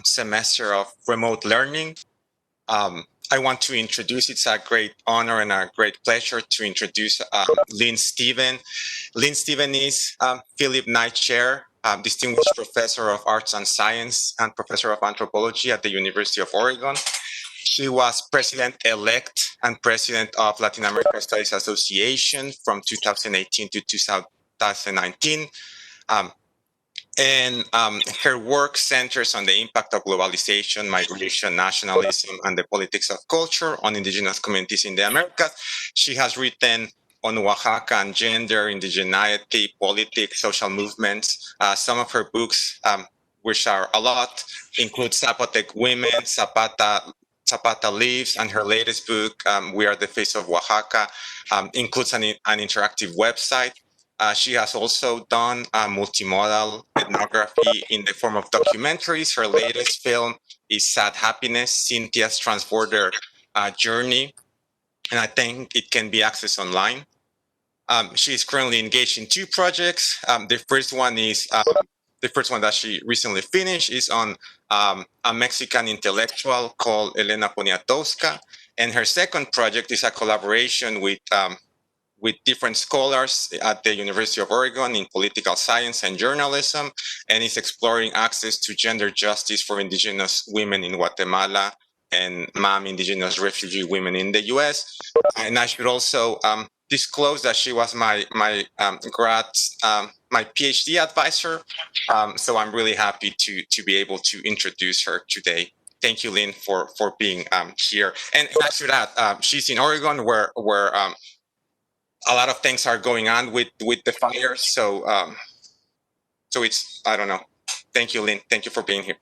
semester of remote learning. I want to introduce, it's a great honor and a great pleasure to introduce Lynn Stephen. Lynn Stephen is Philip Knight Chair, Distinguished Professor of Arts and Science and Professor of Anthropology at the University of Oregon. She was President-elect and President of Latin American Studies Association from 2018 to 2019. Her work centers on the impact of globalization, migration, nationalism, and the politics of culture on indigenous communities in the Americas. She has written on Oaxaca and gender, indigeneity, politics, social movements. Some of her books, which are a lot, include Zapotec Women, Zapata Lives, and her latest book, We Are the Face of Oaxaca, includes an interactive website. She has also done multimodal ethnography in the form of documentaries. Her latest film is Sad Happiness, Cynthia's Transborder Journey, and I think it can be accessed online. She is currently engaged in two projects. The first one that she recently finished is on a Mexican intellectual called Elena Poniatowska, and her second project is a collaboration with different scholars at the University of Oregon in political science and journalism, and is exploring access to gender justice for Indigenous women in Guatemala and MAM, Indigenous refugee women in the US. And I should also disclose that she was my PhD advisor. So I'm really happy to be able to introduce her today. Thank you, Lynn, for being here. And after that, she's in Oregon where a lot of things are going on with the fire. So it's, I don't know. Thank you, Lynn. Thank you for being here.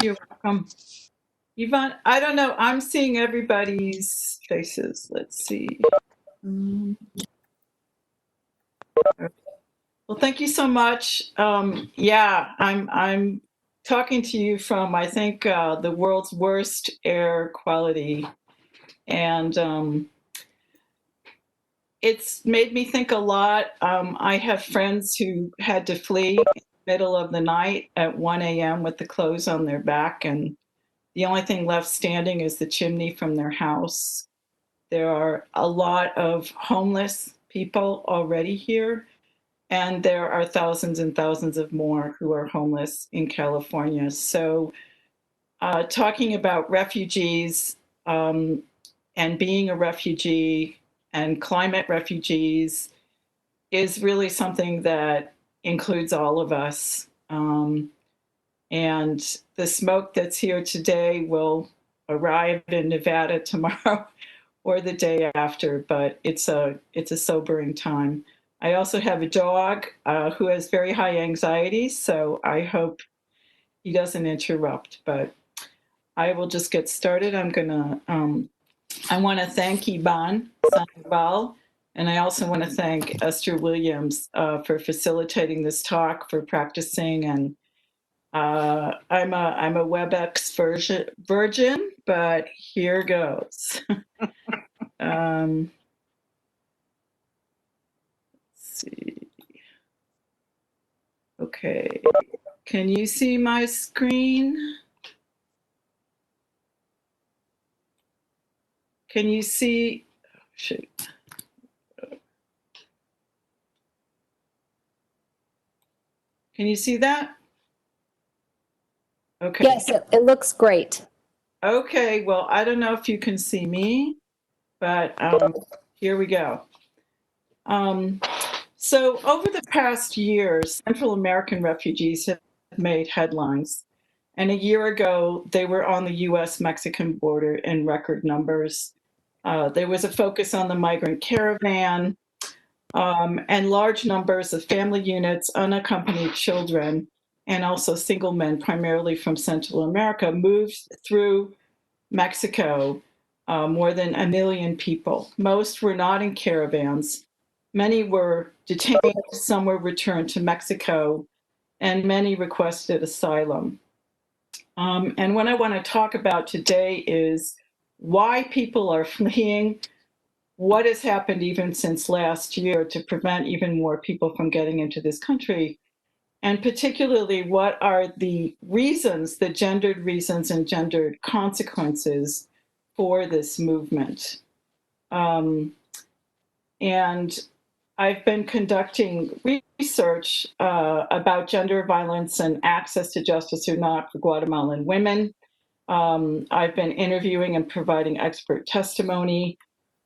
You're welcome. Yvonne, I don't know. I'm seeing everybody's faces. Let's see. Well, thank you so much. Yeah, I'm talking to you from, I think, the world's worst air quality. And it's made me think a lot. I have friends who had to flee in the middle of the night at 1 a.m. with the clothes on their back, and the only thing left standing is the chimney from their house. There are a lot of homeless people already here, and there are thousands and thousands of more who are homeless in California. So talking about refugees and being a refugee and climate refugees is really something that includes all of us. And the smoke that's here today will arrive in Nevada tomorrow or the day after, but it's a sobering time. I also have a dog who has very high anxiety, so I hope he doesn't interrupt, but I will just get started. I want to thank Iban Sandoval, and I also want to thank Esther Williams for facilitating this talk, for practicing, and I'm a WebEx virgin, but here goes. Let's see. Okay, can you see my screen? Can you see? Oh, shoot. Can you see that? Okay. Yes, it looks great. Okay, well, I don't know if you can see me, but here we go. So over the past years, Central American refugees have made headlines. And a year ago, they were on the US-Mexican border in record numbers. There was a focus on the migrant caravan, and large numbers of family units, unaccompanied children, and also single men, primarily from Central America, moved through Mexico, more than 1 million people. Most were not in caravans. Many were detained, some were returned to Mexico, and many requested asylum. And what I want to talk about today is why people are fleeing, what has happened even since last year to prevent even more people from getting into this country, and particularly what are the reasons, the gendered reasons and gendered consequences for this movement. And I've been conducting research about gender violence and access to justice or not for Guatemalan women. I've been interviewing and providing expert testimony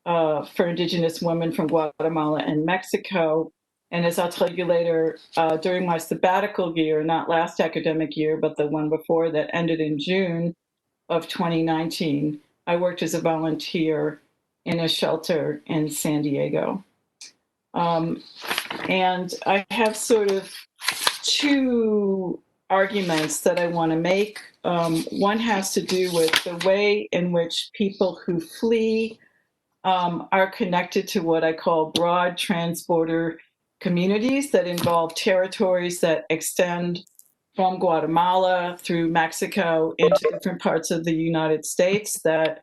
for Indigenous women from Guatemala and Mexico. And as I'll tell you later, during my sabbatical year, not last academic year, but the one before that ended in June of 2019, I worked as a volunteer in a shelter in San Diego. And I have sort of two arguments that I want to make. One has to do with the way in which people who flee are connected to what I call broad transborder communities that involve territories that extend from Guatemala through Mexico into different parts of the United States that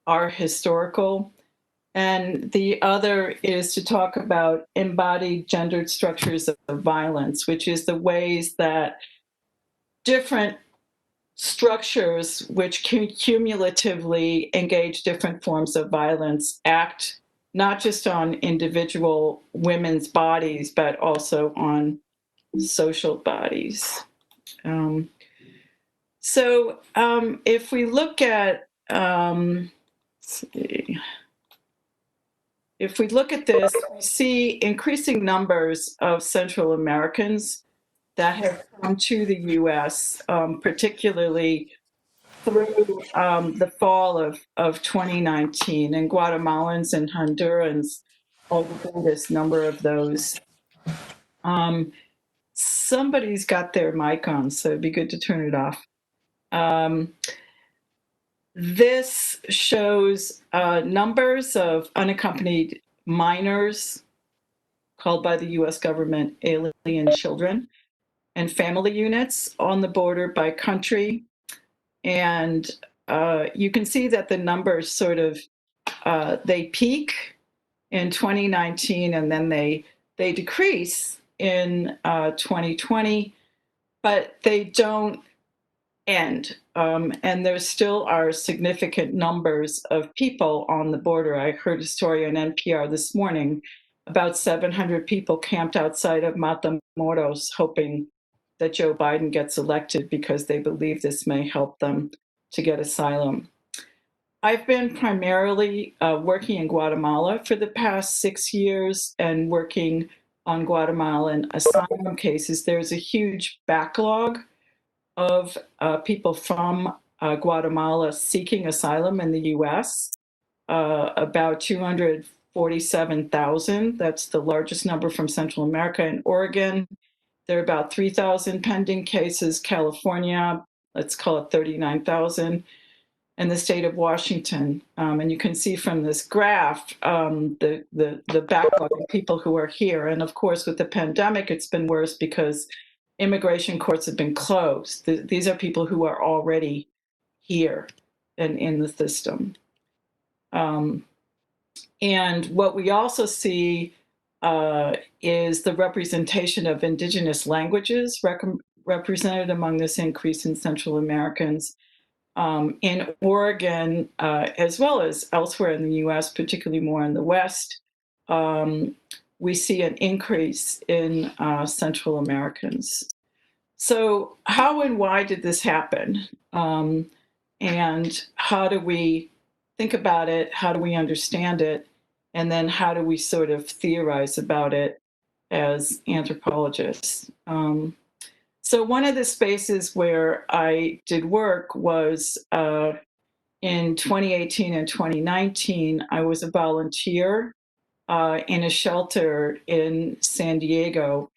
are historical. And the other is to talk about embodied gendered structures of violence, which is the ways that different structures which cumulatively engage different forms of violence act not just on individual women's bodies, but also on social bodies. If we look at, if we look at this, we see increasing numbers of Central Americans that have come to the US, particularly through the fall of 2019, and Guatemalans and Hondurans are the biggest number of those. Somebody's got their mic on, so it'd be good to turn it off. This shows numbers of unaccompanied minors, called by the US government alien children, and family units on the border by country. And you can see that the numbers sort of, they peak in 2019 and then they decrease in 2020, but they don't end. And there still are significant numbers of people on the border. I heard a story on NPR this morning about 700 people camped outside of Matamoros hoping that Joe Biden gets elected because they believe this may help them to get asylum. I've been primarily working in Guatemala for the past 6 years and working on Guatemalan asylum cases. There's a huge backlog of people from Guatemala seeking asylum in the US, about 247,000. That's the largest number from Central America. In Oregon, there are about 3,000 pending cases. California, let's call it 39,000. And the state of Washington. And you can see from this graph the backlog of people who are here. And of course, with the pandemic, it's been worse because immigration courts have been closed. These are people who are already here and in the system. And what we also see is the representation of indigenous languages represented among this increase in Central Americans. In Oregon, as well as elsewhere in the US, particularly more in the West, we see an increase in Central Americans. So how and why did this happen? And how do we think about it? How do we understand it? And then how do we sort of theorize about it as anthropologists? So one of the spaces where I did work was in 2018 and 2019. I was a volunteer in a shelter in San Diego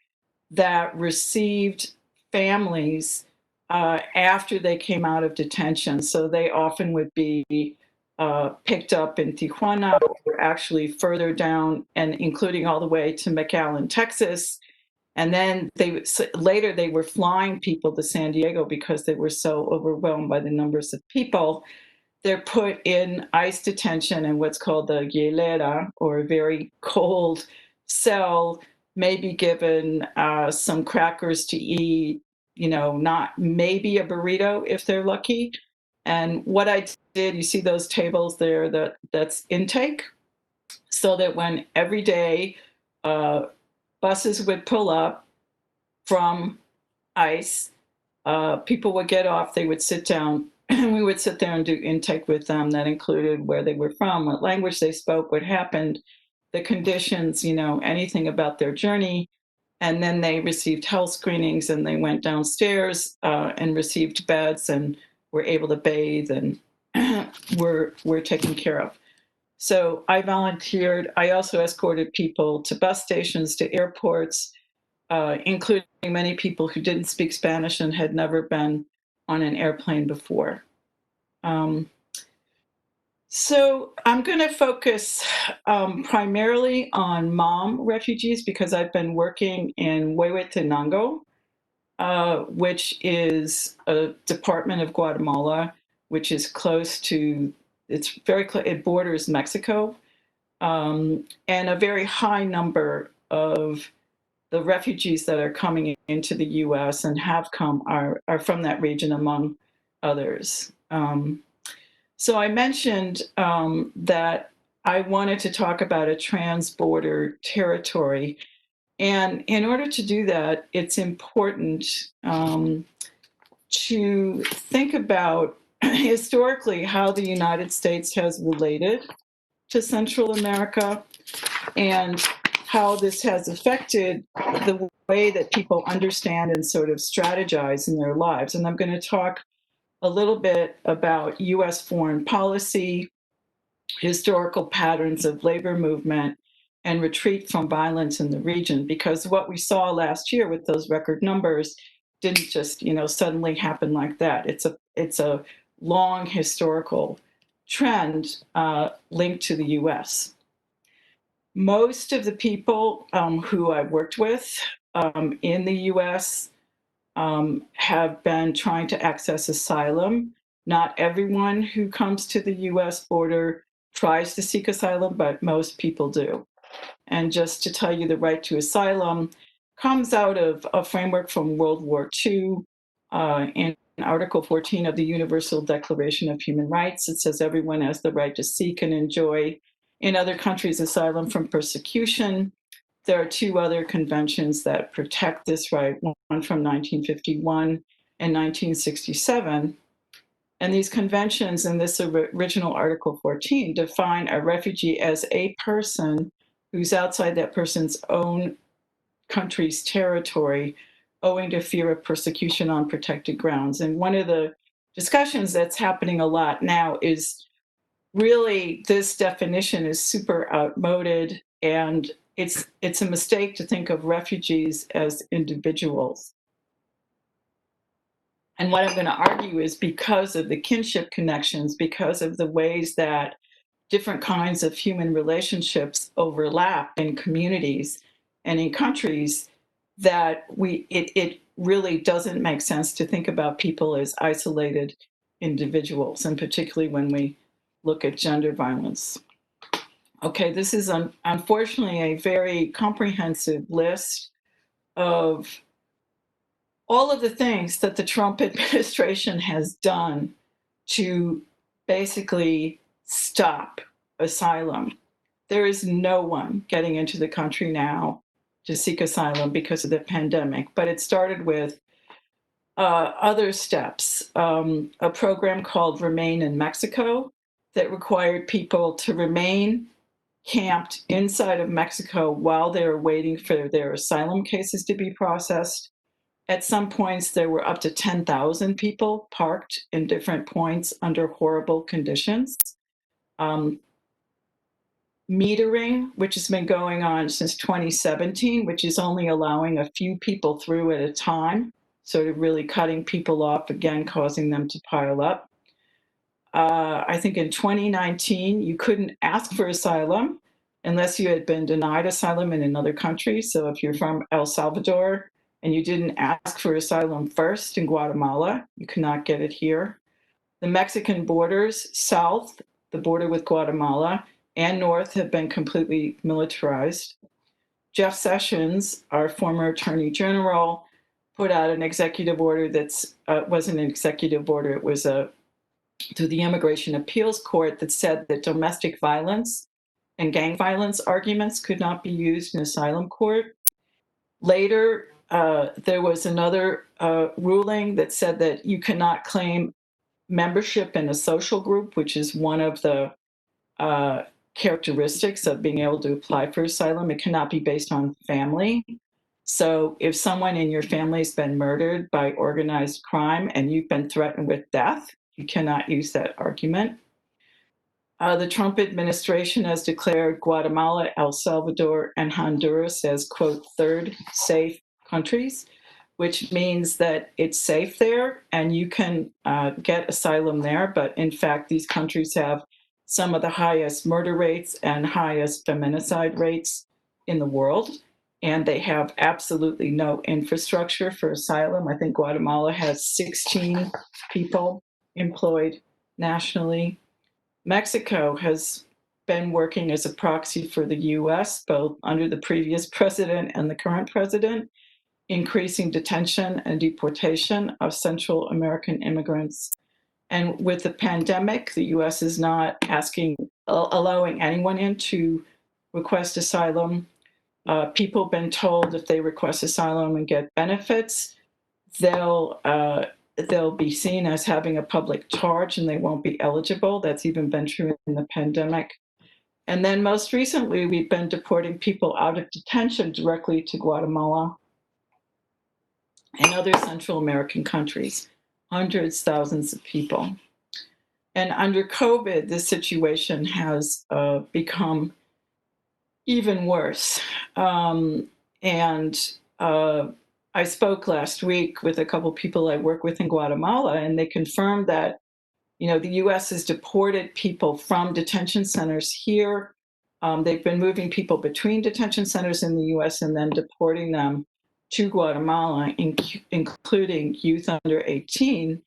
that received families after they came out of detention. So they often would be picked up in Tijuana or actually further down, and including all the way to McAllen, Texas. And then later they were flying people to San Diego because they were so overwhelmed by the numbers of people. They're put in ICE detention in what's called the Gelera, or a very cold cell maybe given some crackers to eat, not maybe a burrito if they're lucky. And what I did, you see those tables there, that's intake, so that when every day buses would pull up from ICE, people would get off, they would sit down, and we would sit there and do intake with them. That included where they were from, what language they spoke, what happened, the conditions, anything about their journey. And then they received health screenings, and they went downstairs and received beds and were able to bathe and were taken care of. So I volunteered. I also escorted people to bus stations, to airports, including many people who didn't speak Spanish and had never been on an airplane before. So I'm going to focus primarily on Mom refugees because I've been working in Huehuetenango, which is a department of Guatemala, which is close to, it's very close, it borders Mexico, and a very high number of the refugees that are coming into the US and have come are from that region, among others. So I mentioned that I wanted to talk about a trans-border territory. And in order to do that, it's important to think about historically how the United States has related to Central America and how this has affected the way that people understand and sort of strategize in their lives. And I'm going to talk a little bit about US foreign policy, historical patterns of labor movement, and retreat from violence in the region, because what we saw last year with those record numbers didn't just suddenly happen like that. It's a long historical trend linked to the US. Most of the people who I've worked with in the US have been trying to access asylum. Not everyone who comes to the US border tries to seek asylum, but most people do. And just to tell you, the right to asylum comes out of a framework from World War II in Article 14 of the Universal Declaration of Human Rights. It says everyone has the right to seek and enjoy in other countries asylum from persecution. There are two other conventions that protect this right, one from 1951 and 1967. And these conventions in this original Article 14 define a refugee as a person who's outside that person's own country's territory owing to fear of persecution on protected grounds. And one of the discussions that's happening a lot now is really this definition is super outmoded, and it's a mistake to think of refugees as individuals. And what I'm going to argue is because of the kinship connections, because of the ways that different kinds of human relationships overlap in communities and in countries, that it really doesn't make sense to think about people as isolated individuals, and particularly when we look at gender violence. Okay, this is unfortunately a very comprehensive list of all of the things that the Trump administration has done to basically stop asylum. There is no one getting into the country now to seek asylum because of the pandemic, but it started with other steps. A program called Remain in Mexico that required people to remain camped inside of Mexico while they were waiting for their asylum cases to be processed. At some points, there were up to 10,000 people parked in different points under horrible conditions. Metering, which has been going on since 2017, which is only allowing a few people through at a time, sort of really cutting people off, again, causing them to pile up. I think in 2019, you couldn't ask for asylum unless you had been denied asylum in another country. So if you're from El Salvador and you didn't ask for asylum first in Guatemala, you cannot get it here. The Mexican borders, south, the border with Guatemala, and north have been completely militarized. Jeff Sessions, our former Attorney General, put out an executive order that's wasn't an executive order, it was through the Immigration Appeals Court that said that domestic violence and gang violence arguments could not be used in asylum court. Later, there was another ruling that said that you cannot claim membership in a social group, which is one of the characteristics of being able to apply for asylum. It cannot be based on family. So if someone in your family has been murdered by organized crime and you've been threatened with death, you cannot use that argument. The Trump administration has declared Guatemala, El Salvador, and Honduras as, quote, third safe countries, which means that it's safe there and you can get asylum there. But in fact, these countries have some of the highest murder rates and highest feminicide rates in the world. And they have absolutely no infrastructure for asylum. I think Guatemala has 16 people employed nationally. Mexico has been working as a proxy for the US, both under the previous president and the current president, increasing detention and deportation of Central American immigrants. And with the pandemic, the US is not allowing anyone in to request asylum. People have been told if they request asylum and get benefits, they'll be seen as having a public charge and they won't be eligible. That's even been true in the pandemic. And then most recently, we've been deporting people out of detention directly to Guatemala and other Central American countries, hundreds, thousands of people. And under COVID, this situation has become even worse. I spoke last week with a couple people I work with in Guatemala, and they confirmed that, the U.S. has deported people from detention centers here. They've been moving people between detention centers in the U.S. and then deporting them to Guatemala, including youth under 18.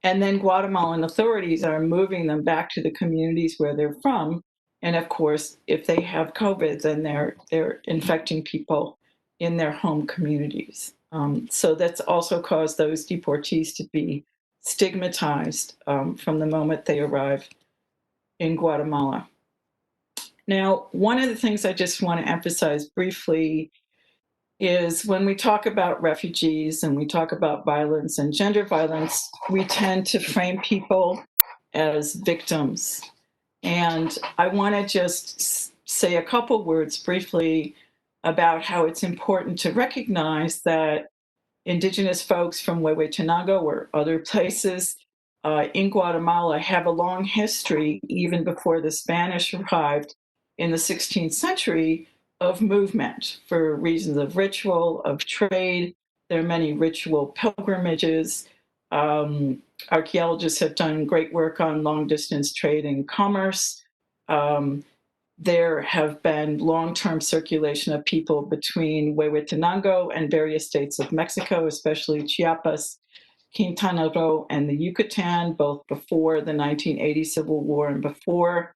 And then Guatemalan authorities are moving them back to the communities where they're from. And of course, if they have COVID, then they're infecting people in their home communities. So that's also caused those deportees to be stigmatized from the moment they arrive in Guatemala. Now, one of the things I just want to emphasize briefly is when we talk about refugees and we talk about violence and gender violence, we tend to frame people as victims. And I want to just say a couple words briefly about how it's important to recognize that Indigenous folks from Huehuetenango or other places in Guatemala have a long history, even before the Spanish arrived in the 16th century, of movement for reasons of ritual, of trade. There are many ritual pilgrimages. Archaeologists have done great work on long distance trade and commerce. There have been long-term circulation of people between Huehuetenango and various states of Mexico, especially Chiapas, Quintana Roo, and the Yucatan, both before the 1980 Civil War and before.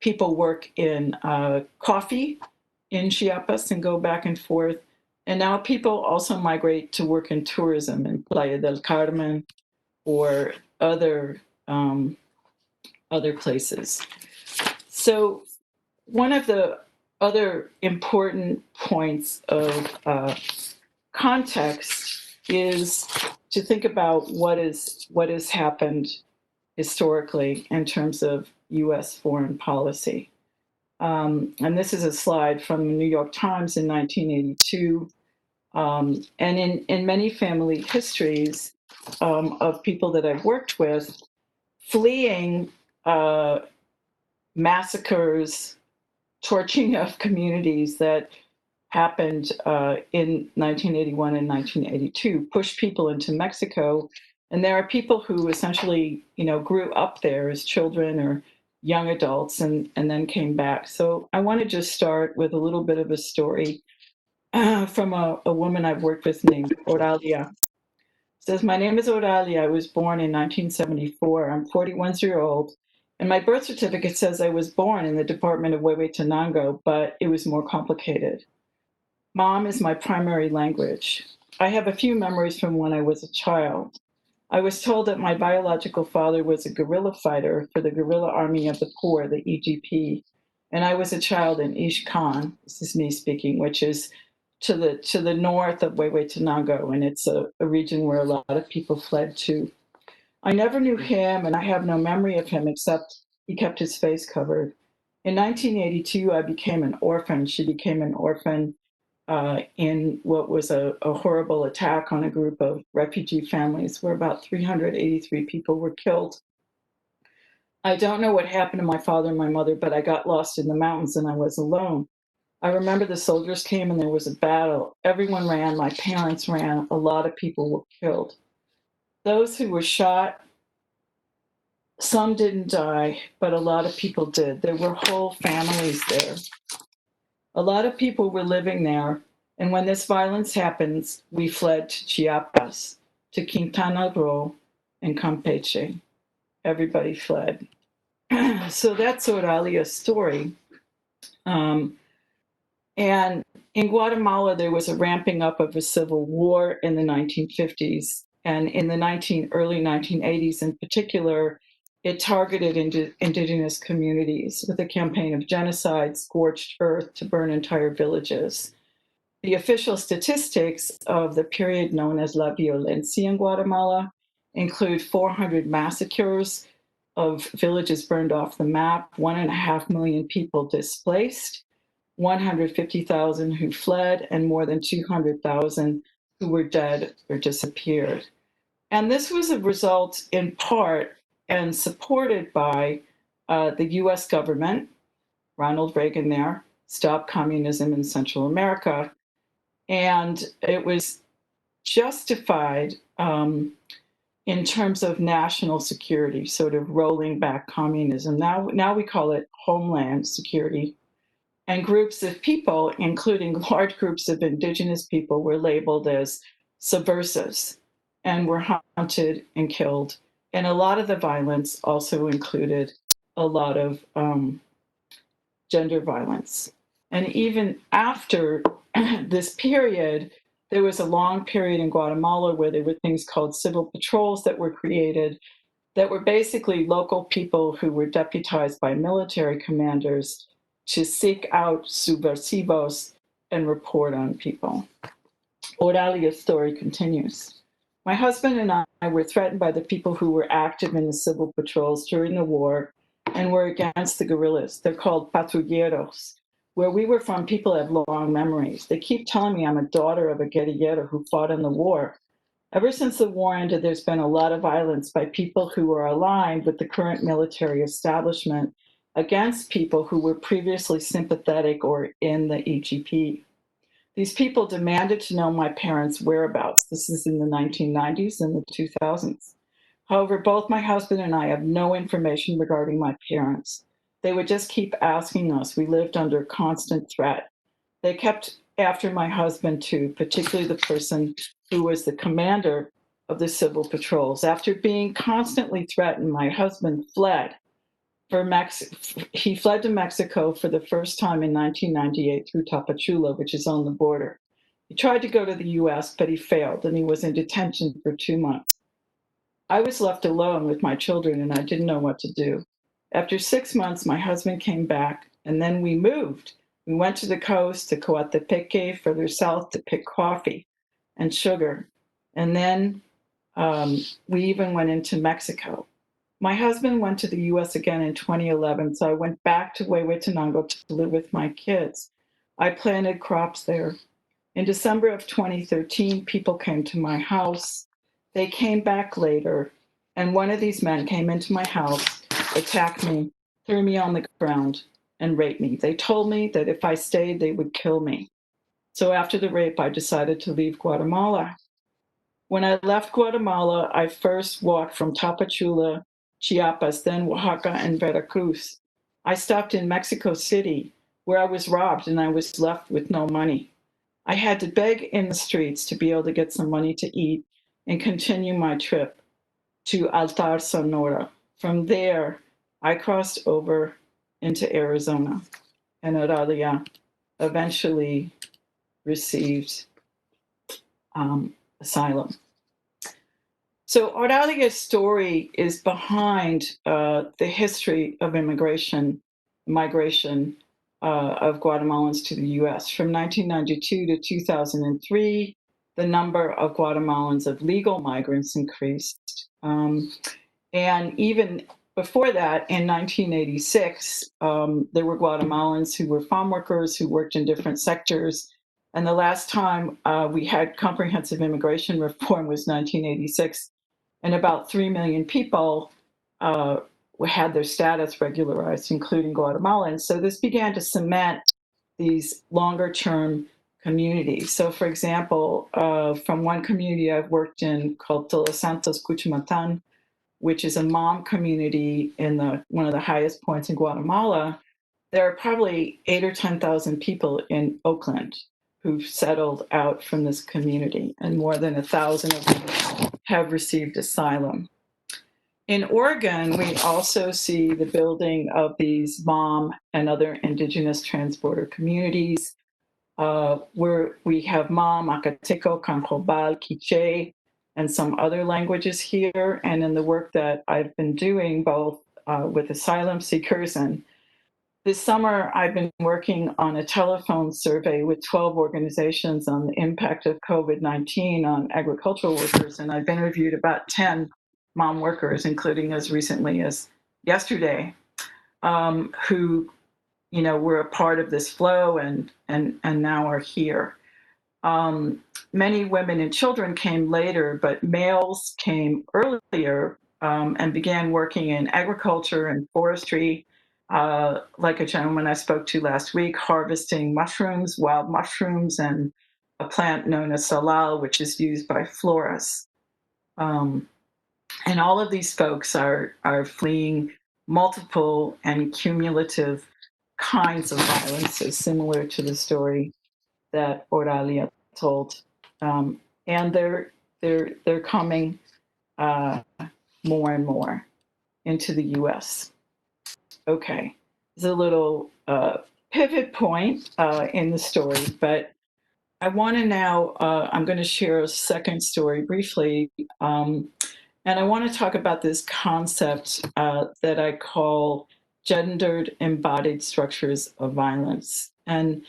People work in coffee in Chiapas and go back and forth. And now people also migrate to work in tourism in Playa del Carmen or other places. So one of the other important points of context is to think about what has happened historically in terms of U.S. foreign policy. And this is a slide from the New York Times in 1982. And in many family histories of people that I've worked with, fleeing massacres, torching of communities that happened in 1981 and 1982 pushed people into Mexico. And there are people who essentially, grew up there as children or young adults and then came back. So I want to just start with a little bit of a story from a woman I've worked with named Oralia. It says, my name is Oralia. I was born in 1974. I'm 41 years old. And my birth certificate says I was born in the department of Huehuetenango, but it was more complicated. Mom is my primary language. I have a few memories from when I was a child. I was told that my biological father was a guerrilla fighter for the Guerrilla Army of the Poor, the EGP, and I was a child in Ish Khan. This is me speaking, which is to the north of Huehuetenango, and it's a region where a lot of people fled to. I never knew him, and I have no memory of him except he kept his face covered. In 1982, I became an orphan. She became an orphan in what was a horrible attack on a group of refugee families where about 383 people were killed. I don't know what happened to my father and my mother, but I got lost in the mountains and I was alone. I remember the soldiers came and there was a battle. Everyone ran. My parents ran. A lot of people were killed. Those who were shot, some didn't die, but a lot of people did. There were whole families there. A lot of people were living there. And when this violence happens, we fled to Chiapas, to Quintana Roo, and Campeche. Everybody fled. So that's Oralia's story. And in Guatemala, there was a ramping up of a civil war in the 1950s. And in the early 1980s in particular, it targeted indigenous communities with a campaign of genocide, scorched earth to burn entire villages. The official statistics of the period known as La Violencia in Guatemala include 400 massacres of villages burned off the map, 1.5 million people displaced, 150,000 who fled, and more than 200,000 who were dead or disappeared. And this was a result in part and supported by the US government, Ronald Reagan there, Stop Communism in Central America. And it was justified in terms of national security, sort of rolling back communism. Now we call it homeland security. And groups of people, including large groups of indigenous people, were labeled as subversives and were hunted and killed. And a lot of the violence also included a lot of gender violence. And even after this period, there was a long period in Guatemala where there were things called civil patrols that were created that were basically local people who were deputized by military commanders to seek out subversivos and report on people. Oralia's story continues. My husband and I were threatened by the people who were active in the civil patrols during the war and were against the guerrillas. They're called patrulleros. Where we were from, people have long memories. They keep telling me I'm a daughter of a guerrillero who fought in the war. Ever since the war ended, there's been a lot of violence by people who are aligned with the current military establishment against people who were previously sympathetic or in the EGP. These people demanded to know my parents' whereabouts. This is in the 1990s and the 2000s. However, both my husband and I have no information regarding my parents. They would just keep asking us. We lived under constant threat. They kept after my husband too, particularly the person who was the commander of the civil patrols. After being constantly threatened, my husband fled. He fled to Mexico for the first time in 1998 through Tapachula, which is on the border. He tried to go to the US, but he failed, and he was in detention for 2 months. I was left alone with my children, and I didn't know what to do. After 6 months, my husband came back, and then we moved. We went to the coast, to Coatepeque, further south to pick coffee and sugar. And then we even went into Mexico. My husband went to the US again in 2011, so I went back to Huehuetenango to live with my kids. I planted crops there. In December of 2013, people came to my house. They came back later, and one of these men came into my house, attacked me, threw me on the ground, and raped me. They told me that if I stayed, they would kill me. So after the rape, I decided to leave Guatemala. When I left Guatemala, I first walked from Tapachula, Chiapas, then Oaxaca, and Veracruz. I stopped in Mexico City, where I was robbed and I was left with no money. I had to beg in the streets to be able to get some money to eat and continue my trip to Altar, Sonora. From there, I crossed over into Arizona, and Oralia eventually received asylum. So Auralia's story is behind the history of migration of Guatemalans to the U.S. From 1992 to 2003, the number of Guatemalans of legal migrants increased. And even before that, in 1986, there were Guatemalans who were farm workers who worked in different sectors. And the last time we had comprehensive immigration reform was 1986, and about 3 million people had their status regularized, including Guatemalans. So this began to cement these longer term communities. So, for example, from one community I've worked in called Todos Santos Cuchumatan, which is a Hmong community in one of the highest points in Guatemala, there are probably 8 or 10,000 people in Oakland who've settled out from this community, and more than 1,000 of them have received asylum. In Oregon, we also see the building of these Hmong and other Indigenous transborder communities, where we have Hmong, Macateco, Canjobal, Quiche, and some other languages here. And in the work that I've been doing, both with asylum seekers, and this summer I've been working on a telephone survey with 12 organizations on the impact of COVID-19 on agricultural workers. And I've interviewed about 10 Hmong workers, including as recently as yesterday, who were a part of this flow and now are here. Many women and children came later, but males came earlier and began working in agriculture and forestry, like a gentleman I spoke to last week, harvesting mushrooms, wild mushrooms, and a plant known as salal, which is used by florists. And all of these folks are fleeing multiple and cumulative kinds of violences, similar to the story that Auralia told, and they're coming more and more into the U.S. Okay, there's a little pivot point in the story, but I want to now. I'm going to share a second story briefly, and I want to talk about this concept that I call gendered embodied structures of violence. And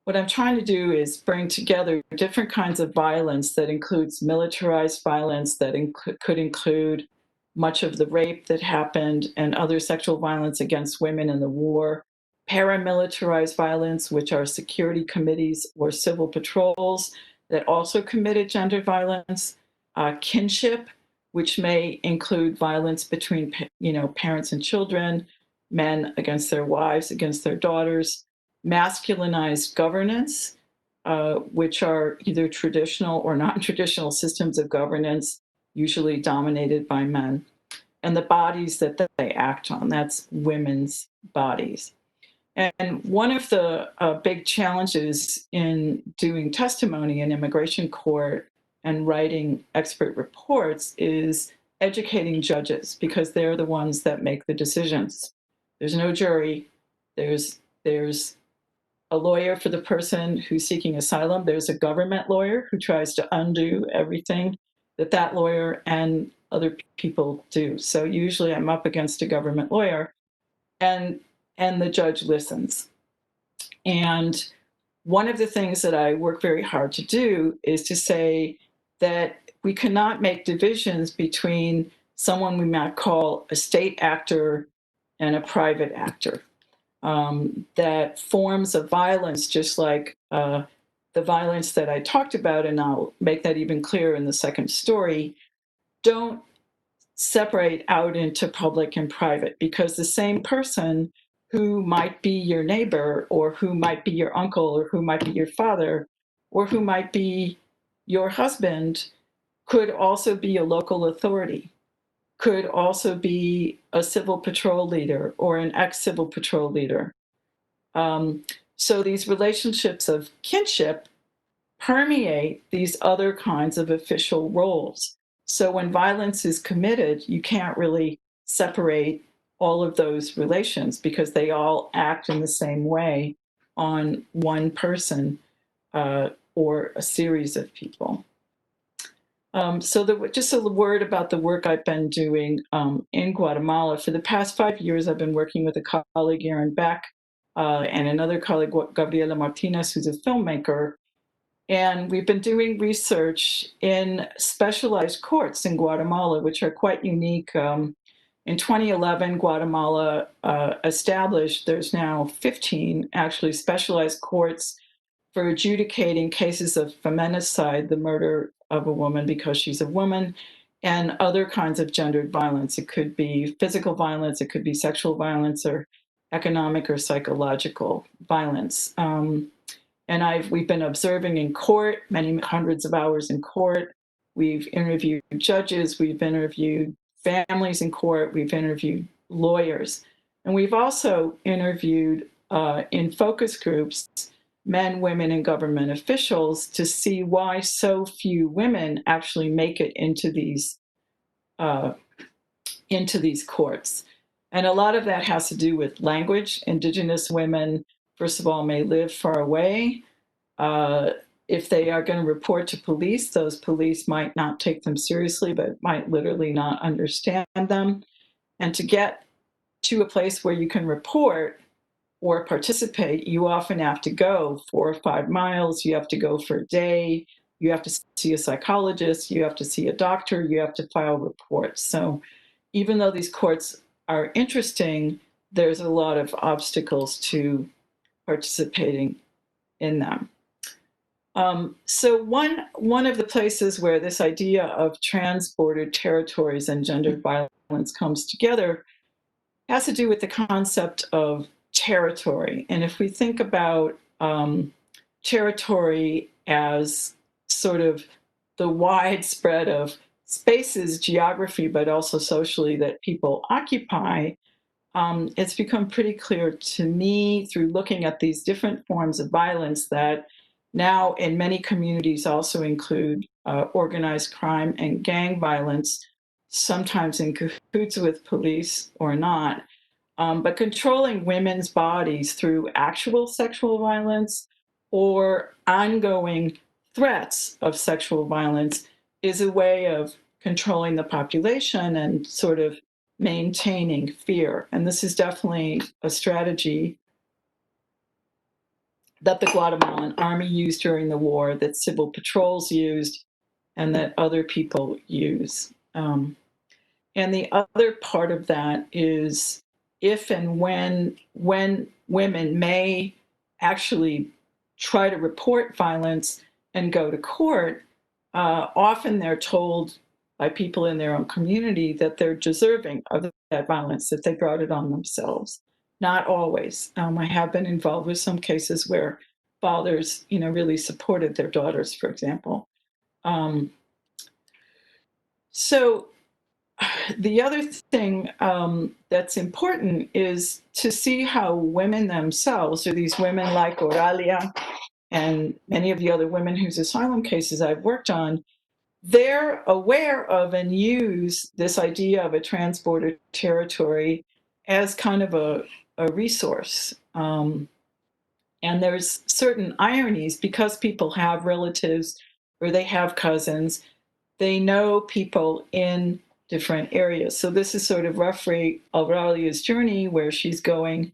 what I'm trying to do is bring together different kinds of violence that includes militarized violence, that could include much of the rape that happened and other sexual violence against women in the war, paramilitarized violence, which are security committees or civil patrols that also committed gender violence, kinship, which may include violence between parents and children, men against their wives, against their daughters, masculinized governance, which are either traditional or non-traditional systems of governance, usually dominated by men, and the bodies that they act on, that's women's bodies. And one of the big challenges in doing testimony in immigration court and writing expert reports is educating judges, because they're the ones that make the decisions. There's no jury. There's a lawyer for the person who's seeking asylum. There's a government lawyer who tries to undo everything that lawyer and other people do. So usually I'm up against a government lawyer, and the judge listens. And one of the things that I work very hard to do is to say that we cannot make divisions between someone we might call a state actor and a private actor. That forms of violence, just like the violence that I talked about, and I'll make that even clearer in the second story, don't separate out into public and private, because the same person who might be your neighbor, or who might be your uncle, or who might be your father, or who might be your husband, could also be a local authority, could also be a civil patrol leader or an ex-civil patrol leader. So these relationships of kinship permeate these other kinds of official roles. So when violence is committed, you can't really separate all of those relations, because they all act in the same way on one person. or a series of people. So just a word about the work I've been doing in Guatemala. For the past 5 years, I've been working with a colleague, Aaron Beck, and another colleague, Gabriela Martinez, who's a filmmaker. And we've been doing research in specialized courts in Guatemala, which are quite unique. In 2011, Guatemala established, there's now 15 actually specialized courts for adjudicating cases of feminicide, the murder of a woman because she's a woman, and other kinds of gendered violence. It could be physical violence, it could be sexual violence, or economic or psychological violence. And we've been observing in court, many hundreds of hours in court. We've interviewed judges, we've interviewed families in court, we've interviewed lawyers. And we've also interviewed in focus groups men, women, and government officials to see why so few women actually make it into these courts. And a lot of that has to do with language. Indigenous women, first of all, may live far away. If they are going to report to police, those police might not take them seriously, but might literally not understand them. And to get to a place where you can report or participate, you often have to go 4 or 5 miles, you have to go for a day, you have to see a psychologist, you have to see a doctor, you have to file reports. So even though these courts are interesting, there's a lot of obstacles to participating in them. So one of the places where this idea of trans-border territories and gendered violence comes together has to do with the concept of territory. And if we think about territory as sort of the wide spread of spaces, geography, but also socially that people occupy, it's become pretty clear to me through looking at these different forms of violence that now in many communities also include organized crime and gang violence, sometimes in cahoots with police or not. But controlling women's bodies through actual sexual violence or ongoing threats of sexual violence is a way of controlling the population and sort of maintaining fear. And this is definitely a strategy that the Guatemalan army used during the war, that civil patrols used, and that other people use. And the other part of that is if and when women may actually try to report violence and go to court, often they're told by people in their own community that they're deserving of that violence, that they brought it on themselves. Not always. I have been involved with some cases where fathers, really supported their daughters, for example. So the other thing that's important is to see how women themselves, or these women like Oralia and many of the other women whose asylum cases I've worked on, they're aware of and use this idea of a trans-border territory as kind of a resource. And there's certain ironies because people have relatives or they have cousins, they know people in different areas. So this is sort of roughly Aurelia's journey where she's going,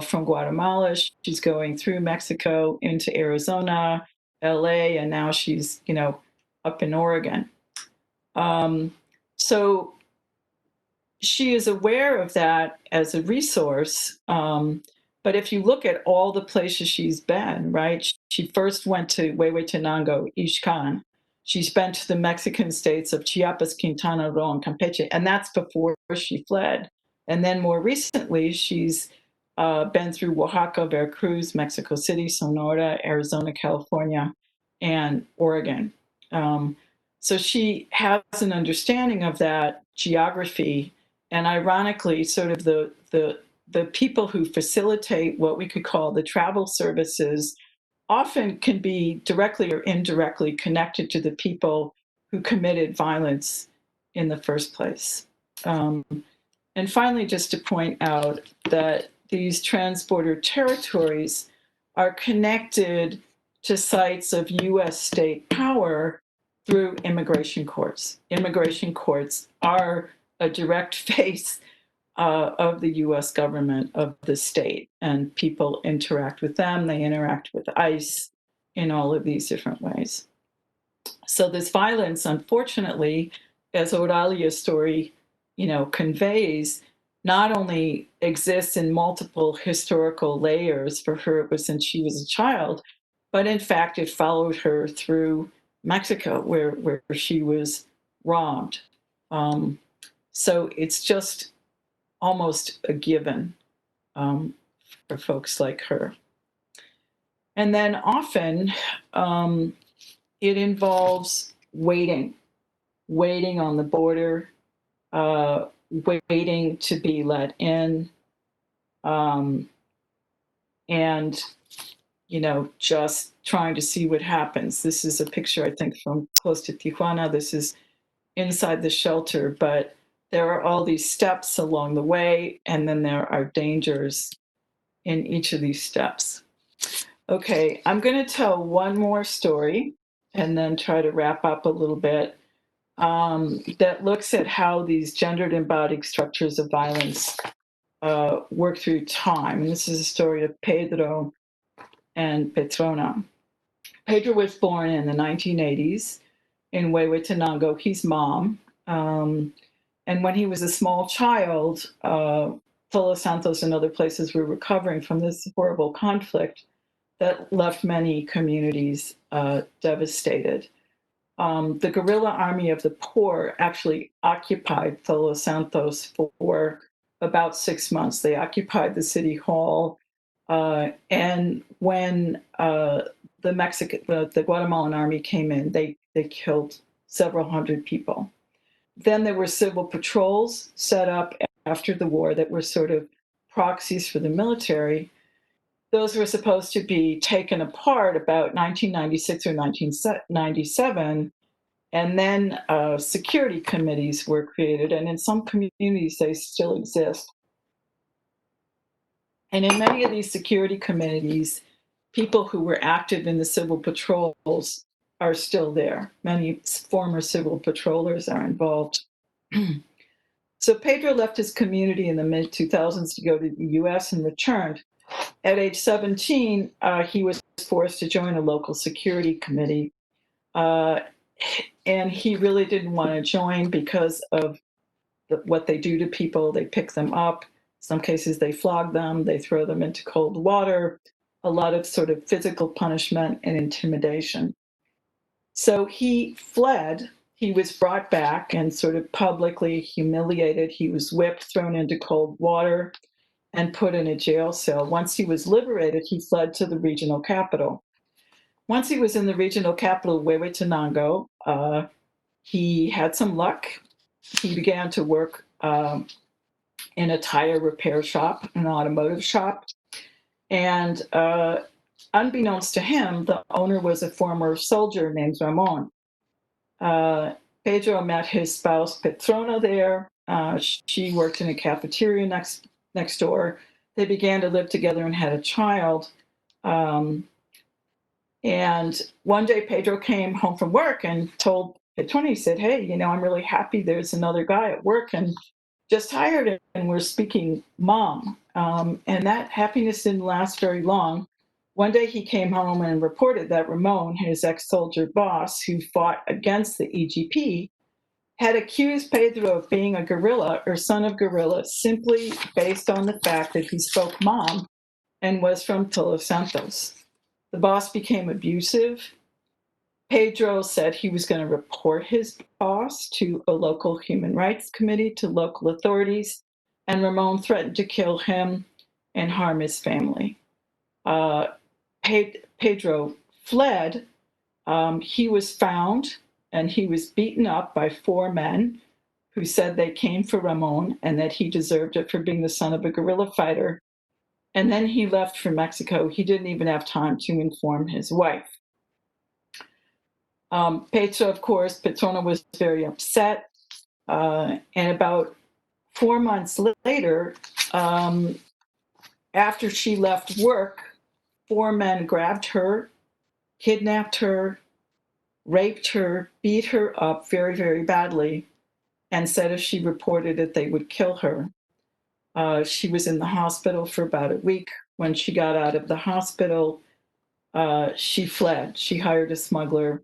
from Guatemala, she's going through Mexico into Arizona, LA, and now she's, up in Oregon. So she is aware of that as a resource. But if you look at all the places she's been, right? She first went to Huehuetenango, Ixcan. She's been to the Mexican states of Chiapas, Quintana Roo, and Campeche, and that's before she fled. And then more recently, she's been through Oaxaca, Veracruz, Mexico City, Sonora, Arizona, California, and Oregon. So she has an understanding of that geography, and ironically, sort of the people who facilitate what we could call the travel services often can be directly or indirectly connected to the people who committed violence in the first place. And finally, just to point out that these trans-border territories are connected to sites of US state power through immigration courts. Immigration courts are a direct face of the US government, of the state, and people interact with them. They interact with ICE in all of these different ways. So this violence, unfortunately, as Auralia's story, conveys, not only exists in multiple historical layers. For her, it was since she was a child, but in fact, it followed her through Mexico, where she was robbed. So it's just almost a given for folks like her. And then often it involves waiting on the border, waiting to be let in, and just trying to see what happens. This is a picture, I think, from close to Tijuana. This is inside the shelter, but there are all these steps along the way, and then there are dangers in each of these steps. Okay, I'm going to tell one more story and then try to wrap up a little bit that looks at how these gendered embodied structures of violence work through time. And this is a story of Pedro and Petrona. Pedro was born in the 1980s in Huehuetenango. He's mom. And when he was a small child, Todos Santos and other places were recovering from this horrible conflict that left many communities devastated. The guerrilla army of the poor actually occupied Todos Santos for about 6 months. They occupied the city hall. And when the Guatemalan army came in, they killed several hundred people. Then there were civil patrols set up after the war that were sort of proxies for the military. Those were supposed to be taken apart about 1996 or 1997. And then security committees were created. And in some communities, they still exist. And in many of these security committees, people who were active in the civil patrols are still there. Many former civil patrollers are involved. So Pedro left his community in the mid-2000s to go to the US and returned. At age 17, he was forced to join a local security committee. And he really didn't want to join because of what they do to people. They pick them up. In some cases, they flog them. They throw them into cold water. A lot of sort of physical punishment and intimidation. So he fled. He was brought back and sort of publicly humiliated. He was whipped, thrown into cold water, and put in a jail cell. Once he was liberated, he fled to the regional capital. Once he was in the regional capital, Huehuetenango, he had some luck. He began to work in a tire repair shop, an automotive shop. And unbeknownst to him, the owner was a former soldier named Ramon. Pedro met his spouse, Petrona, there. She worked in a cafeteria next door. They began to live together and had a child. And one day, Pedro came home from work and told Petrona, he said, "Hey, I'm really happy there's another guy at work and just hired him, and we're speaking mom." And that happiness didn't last very long. One day he came home and reported that Ramon, his ex-soldier boss who fought against the EGP, had accused Pedro of being a guerrilla or son of guerrilla simply based on the fact that he spoke mom and was from Todos Santos. The boss became abusive. Pedro said he was going to report his boss to a local human rights committee, to local authorities, and Ramon threatened to kill him and harm his family. Pedro fled. He was found and he was beaten up by 4 men who said they came for Ramon and that he deserved it for being the son of a guerrilla fighter. And then he left for Mexico. He didn't even have time to inform his wife. Pedro, of course, Petrona was very upset. And about 4 months later, after she left work, 4 men grabbed her kidnapped her, raped her, beat her up very, very badly, and said if she reported it, they would kill her. She was in the hospital for about a week. When she got out of the hospital, she fled. She hired a smuggler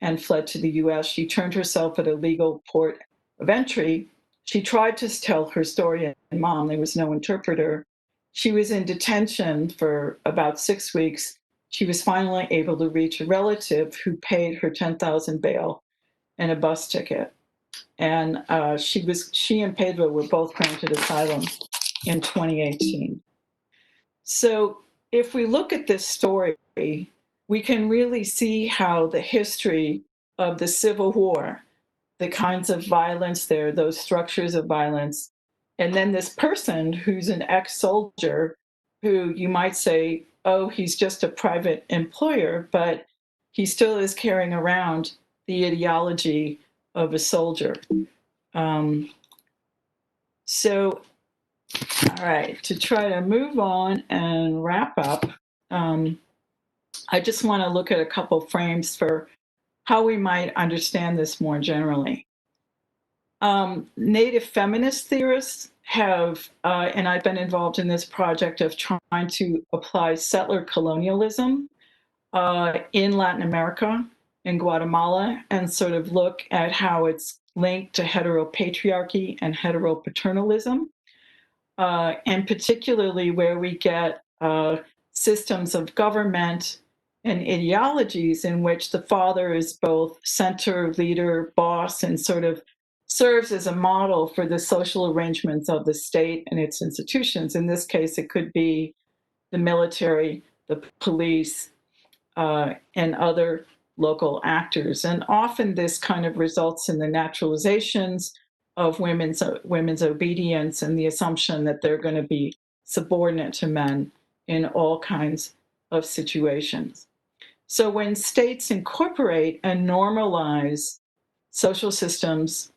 and fled to the US. She turned herself at a legal port of entry. She tried to tell her story in Mom. There was no interpreter. She was in detention for about 6 weeks. She was finally able to reach a relative who paid her 10,000 bail and a bus ticket. And she and Pedro were both granted asylum in 2018. So if we look at this story, we can really see how the history of the Civil War, the kinds of violence there, those structures of violence, and then this person who's an ex-soldier who you might say, oh, he's just a private employer, but he still is carrying around the ideology of a soldier. So, all right, to try to move on and wrap up, I just want to look at a couple frames for how we might understand this more generally. Native feminist theorists have, and I've been involved in this project of trying to apply settler colonialism in Latin America, in Guatemala, and sort of look at how it's linked to heteropatriarchy and heteropaternalism, and particularly where we get systems of government and ideologies in which the father is both center, leader, boss, and sort of serves as a model for the social arrangements of the state and its institutions. In this case, it could be the military, the police, and other local actors. And often this kind of results in the naturalizations of women's obedience and the assumption that they're going to be subordinate to men in all kinds of situations. So when states incorporate and normalize social systems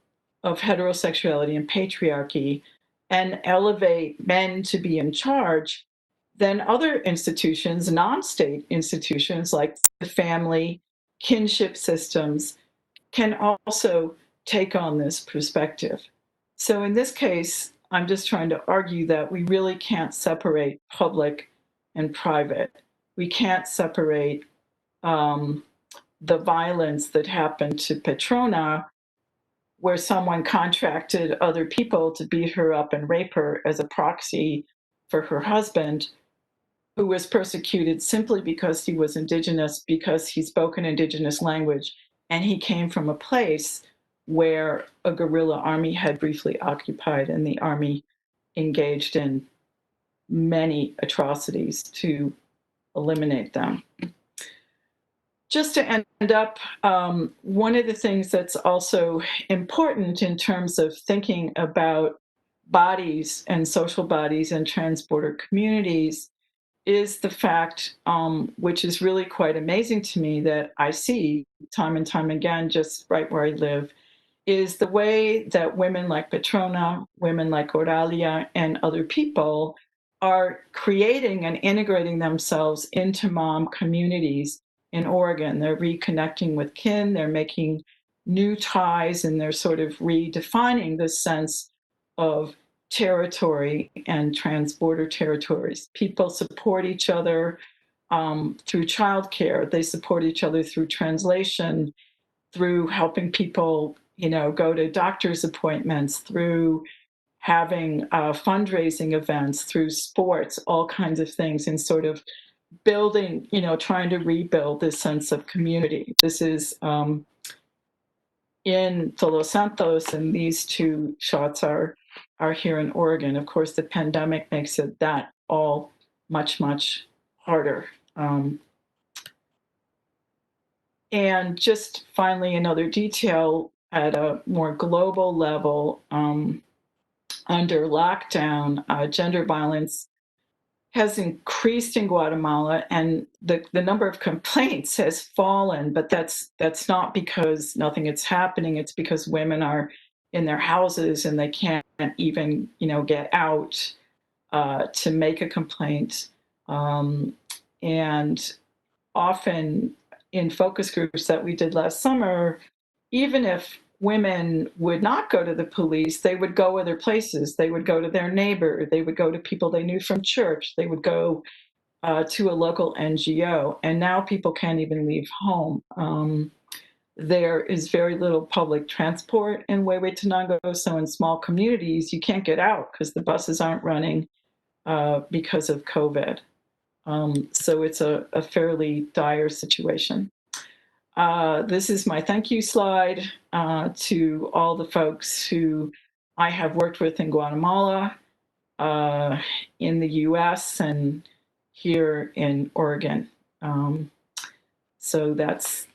of heterosexuality and patriarchy and elevate men to be in charge, then other institutions, non-state institutions like the family, kinship systems, can also take on this perspective. So in this case, I'm just trying to argue that we really can't separate public and private. We can't separate the violence that happened to Petrona, where someone contracted other people to beat her up and rape her as a proxy for her husband, who was persecuted simply because he was Indigenous, because he spoke an Indigenous language, and he came from a place where a guerrilla army had briefly occupied, and the army engaged in many atrocities to eliminate them. Just to end up, one of the things that's also important in terms of thinking about bodies and social bodies and transborder communities is the fact, which is really quite amazing to me, that I see time and time again, just right where I live, is the way that women like Petrona, women like Oralia, and other people are creating and integrating themselves into mom communities in Oregon. They're reconnecting with kin, they're making new ties, and they're sort of redefining this sense of territory and transborder territories. People support each other through childcare. They support each other through translation, through helping people, go to doctor's appointments, through having fundraising events, through sports, all kinds of things, and sort of building, trying to rebuild this sense of community. This is in Los Santos, and these two shots are here in Oregon. Of course, the pandemic makes it that all much, much harder. And just finally, another detail at a more global level, under lockdown, gender violence has increased in Guatemala, and the number of complaints has fallen. But that's not because nothing is happening. It's because women are in their houses and they can't even get out to make a complaint, and often in focus groups that we did last summer, even if women would not go to the police, they would go other places. They would go to their neighbor. They would go to people they knew from church. They would go to a local NGO. And now people can't even leave home. There is very little public transport in Huehuetenango. So in small communities, you can't get out because the buses aren't running because of COVID. So it's a fairly dire situation. This is my thank you slide to all the folks who I have worked with in Guatemala, in the US, and here in Oregon. So that's